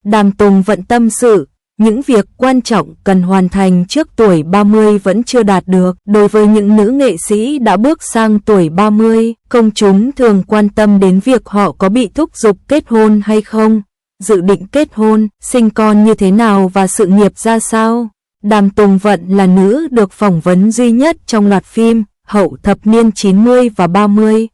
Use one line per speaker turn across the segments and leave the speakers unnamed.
Đàm Tùng Vận tâm sự, những việc quan trọng cần hoàn thành trước tuổi 30 vẫn chưa đạt được. Đối với những nữ nghệ sĩ đã bước sang tuổi 30, công chúng thường quan tâm đến việc họ có bị thúc giục kết hôn hay không, dự định kết hôn, sinh con như thế nào và sự nghiệp ra sao. Đàm Tùng Vận là nữ được phỏng vấn duy nhất trong loạt phim Hậu thập niên 90 và 30.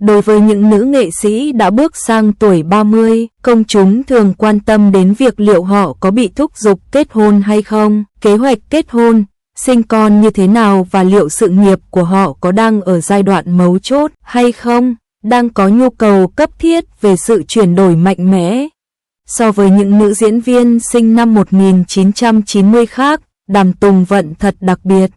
Đối với những nữ nghệ sĩ đã bước sang tuổi 30, công chúng thường quan tâm đến việc liệu họ có bị thúc giục kết hôn hay không, kế hoạch kết hôn, sinh con như thế nào và liệu sự nghiệp của họ có đang ở giai đoạn mấu chốt hay không, đang có nhu cầu cấp thiết về sự chuyển đổi mạnh mẽ. So với những nữ diễn viên sinh năm 1990 khác, Đàm Tùng Vận thật đặc biệt.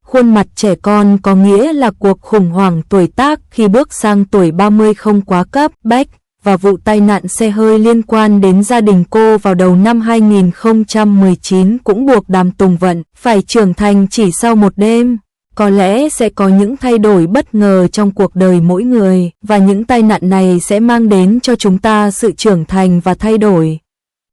Khuôn mặt trẻ con có nghĩa là cuộc khủng hoảng tuổi tác khi bước sang tuổi 30 không quá cấp bách, và vụ tai nạn xe hơi liên quan đến gia đình cô vào đầu năm 2019 cũng buộc Đàm Tùng Vận phải trưởng thành chỉ sau một đêm. Có lẽ sẽ có những thay đổi bất ngờ trong cuộc đời mỗi người, và những tai nạn này sẽ mang đến cho chúng ta sự trưởng thành và thay đổi.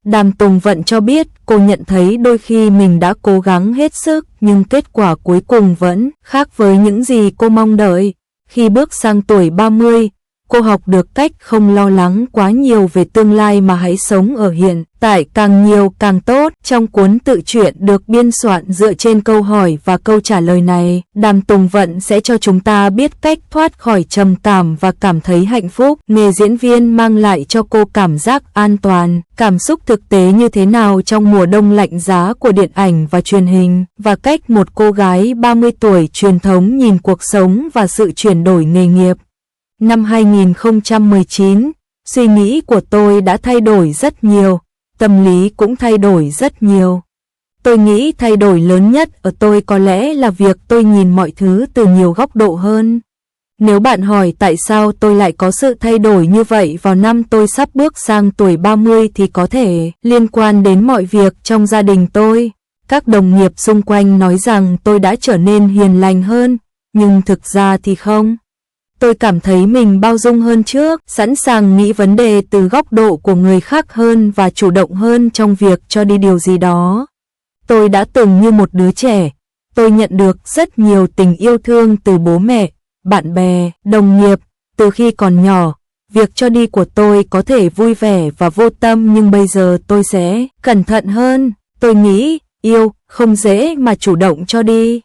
Đàm Tùng Vận cho biết cô nhận thấy đôi khi mình đã cố gắng hết sức nhưng kết quả cuối cùng vẫn khác với những gì cô mong đợi. Khi bước sang tuổi 30, cô học được cách không lo lắng quá nhiều về tương lai mà hãy sống ở hiện tại càng nhiều càng tốt. Trong cuốn tự truyện được biên soạn dựa trên câu hỏi và câu trả lời này, Đàm Tùng Vận sẽ cho chúng ta biết cách thoát khỏi trầm cảm và cảm thấy hạnh phúc. Nghề diễn viên mang lại cho cô cảm giác an toàn, cảm xúc thực tế như thế nào trong mùa đông lạnh giá của điện ảnh và truyền hình, và cách một cô gái 30 tuổi truyền thống nhìn cuộc sống và sự chuyển đổi nghề nghiệp. Năm 2019, suy nghĩ của tôi đã thay đổi rất nhiều, tâm lý cũng thay đổi rất nhiều. Tôi nghĩ thay đổi lớn nhất ở tôi có lẽ là việc tôi nhìn mọi thứ từ nhiều góc độ hơn. Nếu bạn hỏi tại sao tôi lại có sự thay đổi như vậy vào năm tôi sắp bước sang tuổi 30 thì có thể liên quan đến mọi việc trong gia đình tôi. Các đồng nghiệp xung quanh nói rằng tôi đã trở nên hiền lành hơn, nhưng thực ra thì không. Tôi cảm thấy mình bao dung hơn trước, sẵn sàng nghĩ vấn đề từ góc độ của người khác hơn và chủ động hơn trong việc cho đi điều gì đó. Tôi đã từng như một đứa trẻ, tôi nhận được rất nhiều tình yêu thương từ bố mẹ, bạn bè, đồng nghiệp. Từ khi còn nhỏ, việc cho đi của tôi có thể vui vẻ và vô tâm, nhưng bây giờ tôi sẽ cẩn thận hơn. Tôi nghĩ, yêu không dễ mà chủ động cho đi.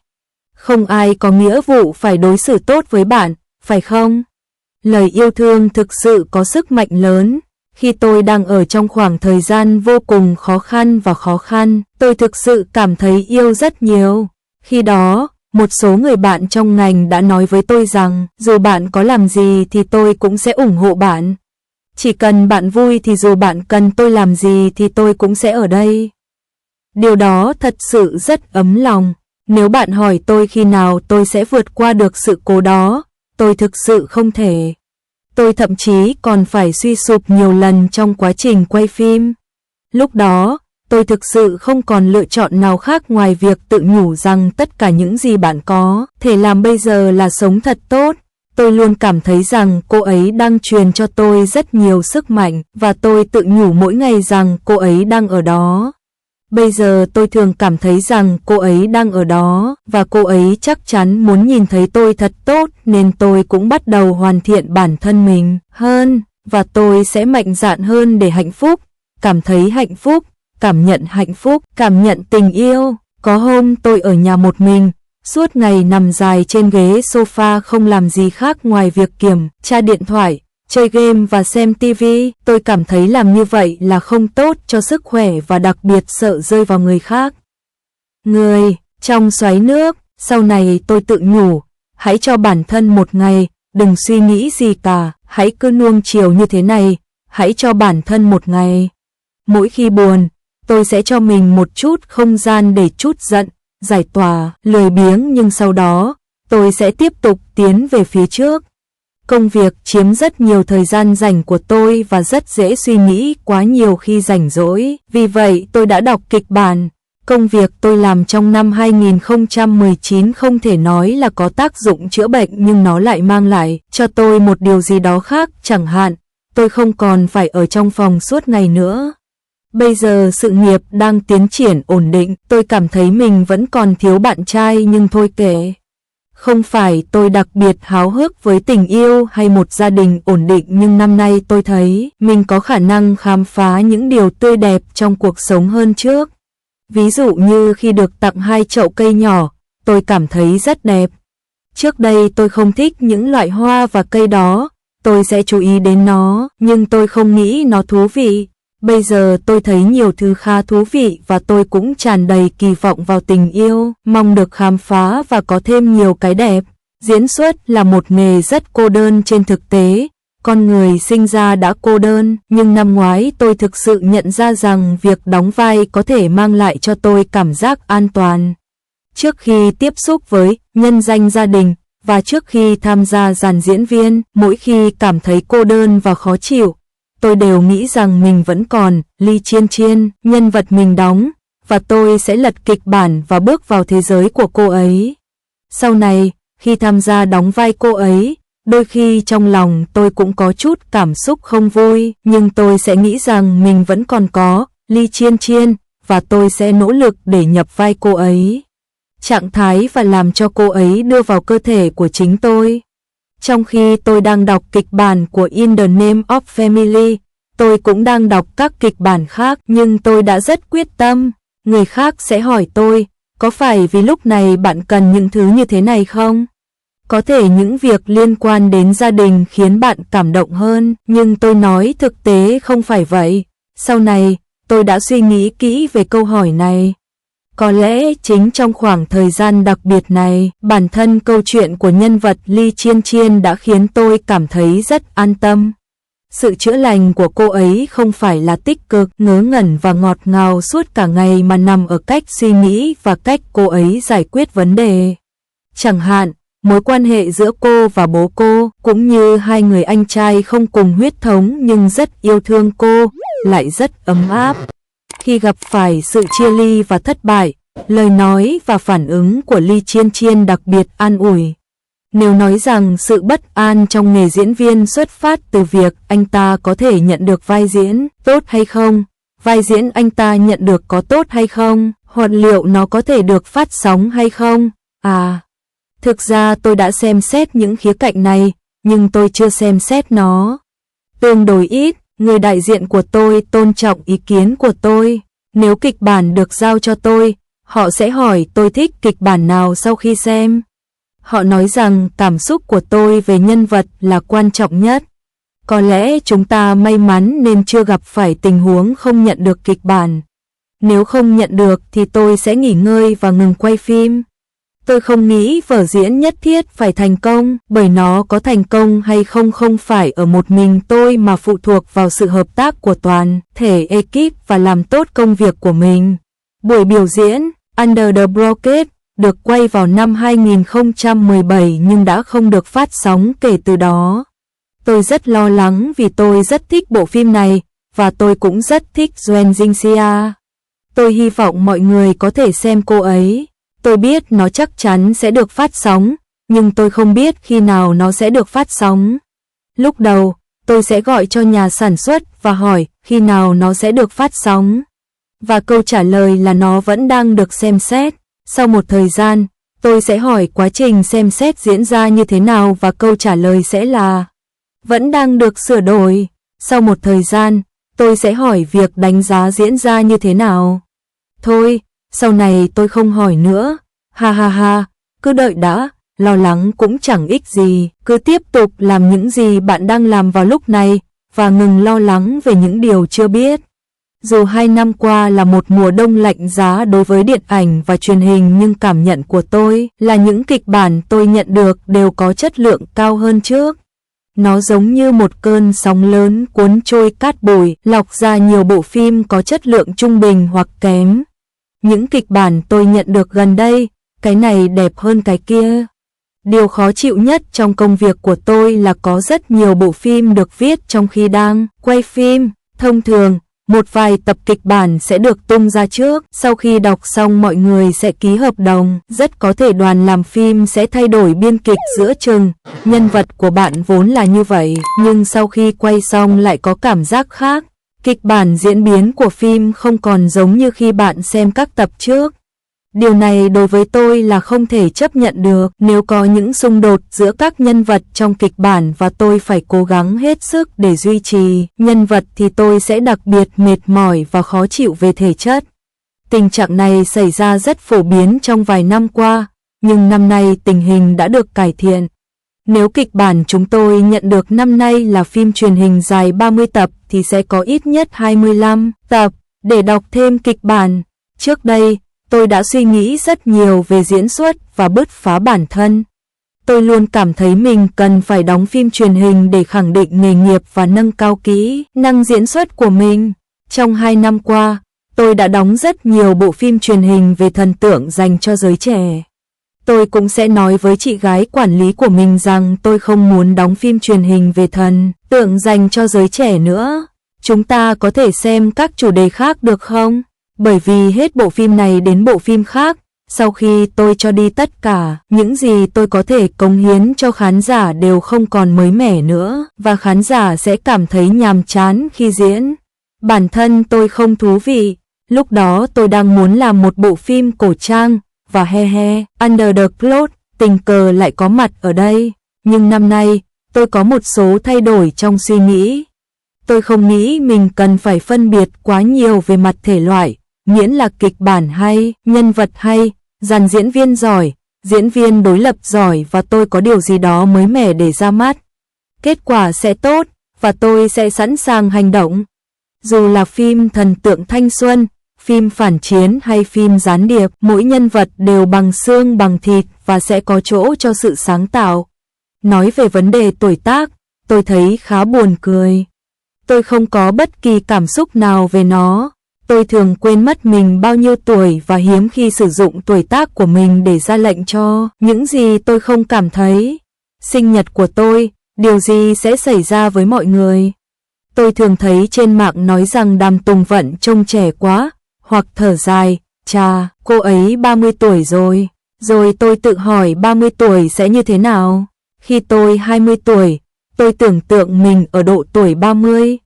Không ai có nghĩa vụ phải đối xử tốt với bạn, phải không? Lời yêu thương thực sự có sức mạnh lớn. Khi tôi đang ở trong khoảng thời gian vô cùng khó khăn, tôi thực sự cảm thấy yêu rất nhiều. Khi đó, một số người bạn trong ngành đã nói với tôi rằng, dù bạn có làm gì thì tôi cũng sẽ ủng hộ bạn. Chỉ cần bạn vui thì dù bạn cần tôi làm gì thì tôi cũng sẽ ở đây. Điều đó thật sự rất ấm lòng. Nếu bạn hỏi tôi khi nào tôi sẽ vượt qua được sự cố đó, tôi thực sự không thể. Tôi thậm chí còn phải suy sụp nhiều lần trong quá trình quay phim. Lúc đó, tôi thực sự không còn lựa chọn nào khác ngoài việc tự nhủ rằng tất cả những gì bạn có thể làm bây giờ là sống thật tốt. Tôi luôn cảm thấy rằng cô ấy đang truyền cho tôi rất nhiều sức mạnh, và tôi tự nhủ mỗi ngày rằng cô ấy đang ở đó. Bây giờ tôi thường cảm thấy rằng cô ấy đang ở đó, và cô ấy chắc chắn muốn nhìn thấy tôi thật tốt, nên tôi cũng bắt đầu hoàn thiện bản thân mình hơn, và tôi sẽ mạnh dạn hơn để hạnh phúc, cảm thấy hạnh phúc, cảm nhận hạnh phúc, cảm nhận tình yêu. Có hôm tôi ở nhà một mình, suốt ngày nằm dài trên ghế sofa không làm gì khác ngoài việc kiểm tra điện thoại, chơi game và xem TV. Tôi cảm thấy làm như vậy là không tốt cho sức khỏe và đặc biệt sợ rơi vào người khác. Trong xoáy nước, sau này tôi tự nhủ, hãy cho bản thân một ngày, đừng suy nghĩ gì cả, hãy cứ nuông chiều như thế này, hãy cho bản thân một ngày. Mỗi khi buồn, tôi sẽ cho mình một chút không gian để trút giận, giải tỏa, lười biếng, nhưng sau đó, tôi sẽ tiếp tục tiến về phía trước. Công việc chiếm rất nhiều thời gian rảnh của tôi và rất dễ suy nghĩ quá nhiều khi rảnh rỗi. Vì vậy tôi đã đọc kịch bản. Công việc tôi làm trong năm 2019 không thể nói là có tác dụng chữa bệnh, nhưng nó lại mang lại cho tôi một điều gì đó khác. Chẳng hạn, tôi không còn phải ở trong phòng suốt ngày nữa. Bây giờ sự nghiệp đang tiến triển ổn định, tôi cảm thấy mình vẫn còn thiếu bạn trai nhưng thôi kệ. Không phải tôi đặc biệt háo hức với tình yêu hay một gia đình ổn định, nhưng năm nay tôi thấy mình có khả năng khám phá những điều tươi đẹp trong cuộc sống hơn trước. Ví dụ như khi được tặng 2 chậu cây nhỏ, tôi cảm thấy rất đẹp. Trước đây tôi không thích những loại hoa và cây đó, tôi sẽ chú ý đến nó, nhưng tôi không nghĩ nó thú vị. Bây giờ tôi thấy nhiều thứ khá thú vị và tôi cũng tràn đầy kỳ vọng vào tình yêu, mong được khám phá và có thêm nhiều cái đẹp. Diễn xuất là một nghề rất cô đơn trên thực tế, con người sinh ra đã cô đơn, nhưng năm ngoái tôi thực sự nhận ra rằng việc đóng vai có thể mang lại cho tôi cảm giác an toàn. Trước khi tiếp xúc với nhân danh gia đình và trước khi tham gia dàn diễn viên, mỗi khi cảm thấy cô đơn và khó chịu, tôi đều nghĩ rằng mình vẫn còn Ly Chiên Chiên, nhân vật mình đóng, và tôi sẽ lật kịch bản và bước vào thế giới của cô ấy. Sau này, khi tham gia đóng vai cô ấy, đôi khi trong lòng tôi cũng có chút cảm xúc không vui, nhưng tôi sẽ nghĩ rằng mình vẫn còn có Ly Chiên Chiên và tôi sẽ nỗ lực để nhập vai cô ấy, trạng thái và làm cho cô ấy đưa vào cơ thể của chính tôi. Trong khi tôi đang đọc kịch bản của In the Name of Family, tôi cũng đang đọc các kịch bản khác, nhưng tôi đã rất quyết tâm. Người khác sẽ hỏi tôi, có phải vì lúc này bạn cần những thứ như thế này không? Có thể những việc liên quan đến gia đình khiến bạn cảm động hơn, nhưng tôi nói thực tế không phải vậy. Sau này, tôi đã suy nghĩ kỹ về câu hỏi này. Có lẽ chính trong khoảng thời gian đặc biệt này, bản thân câu chuyện của nhân vật Ly Chiên Chiên đã khiến tôi cảm thấy rất an tâm. Sự chữa lành của cô ấy không phải là tích cực, ngớ ngẩn và ngọt ngào suốt cả ngày mà nằm ở cách suy nghĩ và cách cô ấy giải quyết vấn đề. Chẳng hạn, mối quan hệ giữa cô và bố cô, cũng như hai người anh trai không cùng huyết thống nhưng rất yêu thương cô, lại rất ấm áp. Khi gặp phải sự chia ly và thất bại, lời nói và phản ứng của Ly Chiên Chiên đặc biệt an ủi. Nếu nói rằng sự bất an trong nghề diễn viên xuất phát từ việc anh ta có thể nhận được vai diễn tốt hay không, vai diễn anh ta nhận được có tốt hay không, hoặc liệu nó có thể được phát sóng hay không. Thực ra tôi đã xem xét những khía cạnh này, nhưng tôi chưa xem xét nó tương đối ít. Người đại diện của tôi tôn trọng ý kiến của tôi. Nếu kịch bản được giao cho tôi, họ sẽ hỏi tôi thích kịch bản nào sau khi xem. Họ nói rằng cảm xúc của tôi về nhân vật là quan trọng nhất. Có lẽ chúng ta may mắn nên chưa gặp phải tình huống không nhận được kịch bản. Nếu không nhận được thì tôi sẽ nghỉ ngơi và ngừng quay phim. Tôi không nghĩ vở diễn nhất thiết phải thành công, bởi nó có thành công hay không không phải ở một mình tôi mà phụ thuộc vào sự hợp tác của toàn thể ekip và làm tốt công việc của mình. Buổi biểu diễn Under the Brocade được quay vào năm 2017 nhưng đã không được phát sóng kể từ đó. Tôi rất lo lắng vì tôi rất thích bộ phim này và tôi cũng rất thích Joan Jinxia. Tôi hy vọng mọi người có thể xem cô ấy. Tôi biết nó chắc chắn sẽ được phát sóng, nhưng tôi không biết khi nào nó sẽ được phát sóng. Lúc đầu, tôi sẽ gọi cho nhà sản xuất và hỏi khi nào nó sẽ được phát sóng. Và câu trả lời là nó vẫn đang được xem xét. Sau một thời gian, tôi sẽ hỏi quá trình xem xét diễn ra như thế nào và câu trả lời sẽ là vẫn đang được sửa đổi. Sau một thời gian, tôi sẽ hỏi việc đánh giá diễn ra như thế nào. Thôi, sau này tôi không hỏi nữa. Ha ha ha, cứ đợi đã, lo lắng cũng chẳng ích gì. Cứ tiếp tục làm những gì bạn đang làm vào lúc này và ngừng lo lắng về những điều chưa biết. Dù 2 năm qua là một mùa đông lạnh giá đối với điện ảnh và truyền hình, nhưng cảm nhận của tôi là những kịch bản tôi nhận được đều có chất lượng cao hơn trước. Nó giống như một cơn sóng lớn cuốn trôi cát bụi, lọc ra nhiều bộ phim có chất lượng trung bình hoặc kém. Những kịch bản tôi nhận được gần đây, cái này đẹp hơn cái kia. Điều khó chịu nhất trong công việc của tôi là có rất nhiều bộ phim được viết trong khi đang quay phim. Thông thường, một vài tập kịch bản sẽ được tung ra trước, sau khi đọc xong mọi người sẽ ký hợp đồng. Rất có thể đoàn làm phim sẽ thay đổi biên kịch giữa chừng. Nhân vật của bạn vốn là như vậy, nhưng sau khi quay xong lại có cảm giác khác. Kịch bản diễn biến của phim không còn giống như khi bạn xem các tập trước. Điều này đối với tôi là không thể chấp nhận được. Nếu có những xung đột giữa các nhân vật trong kịch bản và tôi phải cố gắng hết sức để duy trì nhân vật thì tôi sẽ đặc biệt mệt mỏi và khó chịu về thể chất. Tình trạng này xảy ra rất phổ biến trong vài năm qua, nhưng năm nay tình hình đã được cải thiện. Nếu kịch bản chúng tôi nhận được năm nay là phim truyền hình dài 30 tập thì sẽ có ít nhất 25 tập để đọc thêm kịch bản. Trước đây, tôi đã suy nghĩ rất nhiều về diễn xuất và bứt phá bản thân. Tôi luôn cảm thấy mình cần phải đóng phim truyền hình để khẳng định nghề nghiệp và nâng cao kỹ năng diễn xuất của mình. Trong 2 năm qua, tôi đã đóng rất nhiều bộ phim truyền hình về thần tượng dành cho giới trẻ. Tôi cũng sẽ nói với chị gái quản lý của mình rằng tôi không muốn đóng phim truyền hình về thần tượng dành cho giới trẻ nữa. Chúng ta có thể xem các chủ đề khác được không? Bởi vì hết bộ phim này đến bộ phim khác, sau khi tôi cho đi tất cả, những gì tôi có thể cống hiến cho khán giả đều không còn mới mẻ nữa, và khán giả sẽ cảm thấy nhàm chán khi diễn. Bản thân tôi không thú vị, lúc đó tôi đang muốn làm một bộ phim cổ trang, và Under the Cloud, tình cờ lại có mặt ở đây. Nhưng năm nay, tôi có một số thay đổi trong suy nghĩ. Tôi không nghĩ mình cần phải phân biệt quá nhiều về mặt thể loại, miễn là kịch bản hay, nhân vật hay, dàn diễn viên giỏi, diễn viên đối lập giỏi và tôi có điều gì đó mới mẻ để ra mắt. Kết quả sẽ tốt, và tôi sẽ sẵn sàng hành động. Dù là phim thần tượng thanh xuân, phim phản chiến hay phim gián điệp, mỗi nhân vật đều bằng xương bằng thịt và sẽ có chỗ cho sự sáng tạo. Nói về vấn đề tuổi tác, tôi thấy khá buồn cười. Tôi không có bất kỳ cảm xúc nào về nó. Tôi thường quên mất mình bao nhiêu tuổi và hiếm khi sử dụng tuổi tác của mình để ra lệnh cho những gì tôi không cảm thấy. Sinh nhật của tôi, điều gì sẽ xảy ra với mọi người? Tôi thường thấy trên mạng nói rằng Đàm Tùng Vận trông trẻ quá, hoặc thở dài, chà, cô ấy 30 tuổi rồi. Rồi tôi tự hỏi 30 tuổi sẽ như thế nào? Khi tôi 20 tuổi, tôi tưởng tượng mình ở độ tuổi 30.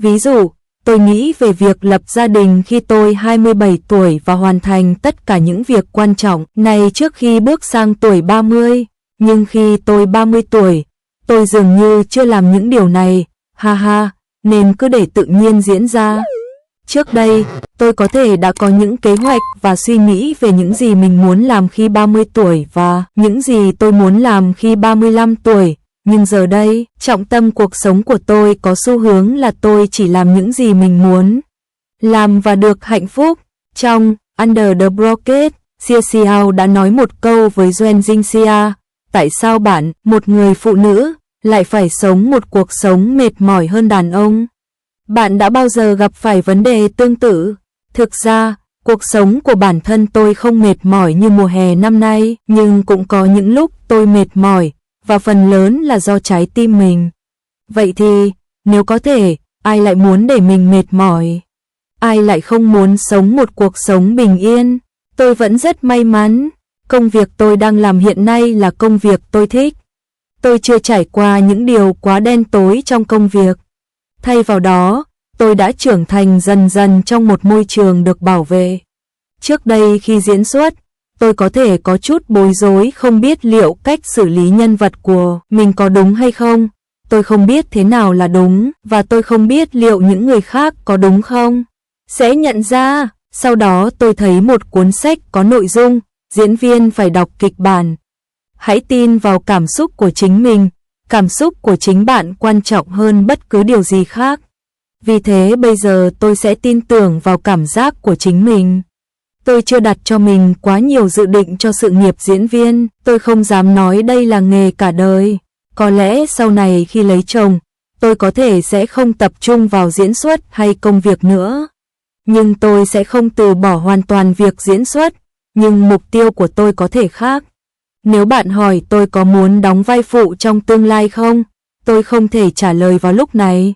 Ví dụ, tôi nghĩ về việc lập gia đình khi tôi 27 tuổi và hoàn thành tất cả những việc quan trọng này trước khi bước sang tuổi 30. Nhưng khi tôi 30 tuổi, tôi dường như chưa làm những điều này, ha ha, nên cứ để tự nhiên diễn ra. Trước đây, tôi có thể đã có những kế hoạch và suy nghĩ về những gì mình muốn làm khi 30 tuổi và những gì tôi muốn làm khi 35 tuổi. Nhưng giờ đây, trọng tâm cuộc sống của tôi có xu hướng là tôi chỉ làm những gì mình muốn làm và được hạnh phúc. Trong Under the Broadcast, Sia Xiao đã nói một câu với Duan Jingxia, tại sao bạn, một người phụ nữ, lại phải sống một cuộc sống mệt mỏi hơn đàn ông? Bạn đã bao giờ gặp phải vấn đề tương tự? Thực ra, cuộc sống của bản thân tôi không mệt mỏi như mùa hè năm nay, nhưng cũng có những lúc tôi mệt mỏi, và phần lớn là do trái tim mình. Vậy thì, nếu có thể, ai lại muốn để mình mệt mỏi? Ai lại không muốn sống một cuộc sống bình yên? Tôi vẫn rất may mắn. Công việc tôi đang làm hiện nay là công việc tôi thích. Tôi chưa trải qua những điều quá đen tối trong công việc. Thay vào đó, tôi đã trưởng thành dần dần trong một môi trường được bảo vệ. Trước đây khi diễn xuất, tôi có thể có chút bối rối không biết liệu cách xử lý nhân vật của mình có đúng hay không. Tôi không biết thế nào là đúng, và tôi không biết liệu những người khác có đúng không. Sẽ nhận ra, sau đó tôi thấy một cuốn sách có nội dung, diễn viên phải đọc kịch bản. Hãy tin vào cảm xúc của chính mình, cảm xúc của chính bạn quan trọng hơn bất cứ điều gì khác. Vì thế bây giờ tôi sẽ tin tưởng vào cảm giác của chính mình. Tôi chưa đặt cho mình quá nhiều dự định cho sự nghiệp diễn viên, tôi không dám nói đây là nghề cả đời. Có lẽ sau này khi lấy chồng, tôi có thể sẽ không tập trung vào diễn xuất hay công việc nữa. Nhưng tôi sẽ không từ bỏ hoàn toàn việc diễn xuất, nhưng mục tiêu của tôi có thể khác. Nếu bạn hỏi tôi có muốn đóng vai phụ trong tương lai không, tôi không thể trả lời vào lúc này.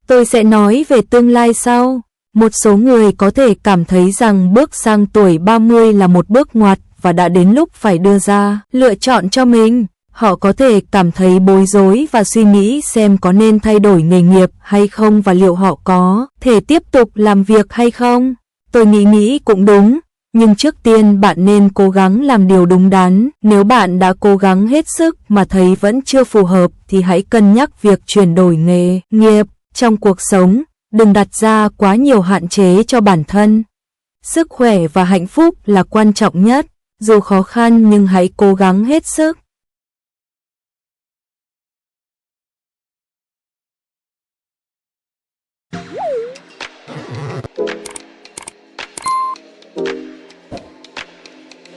Tôi sẽ nói về tương lai sau. Một số người có thể cảm thấy rằng bước sang tuổi 30 là một bước ngoặt và đã đến lúc phải đưa ra lựa chọn cho mình. Họ có thể cảm thấy bối rối và suy nghĩ xem có nên thay đổi nghề nghiệp hay không và liệu họ có thể tiếp tục làm việc hay không. Tôi nghĩ cũng đúng, nhưng trước tiên bạn nên cố gắng làm điều đúng đắn. Nếu bạn đã cố gắng hết sức mà thấy vẫn chưa phù hợp thì hãy cân nhắc việc chuyển đổi nghề nghiệp. Trong cuộc sống, đừng đặt ra quá nhiều hạn chế cho bản thân. Sức khỏe và hạnh phúc là quan trọng nhất. Dù khó khăn nhưng hãy cố gắng hết sức.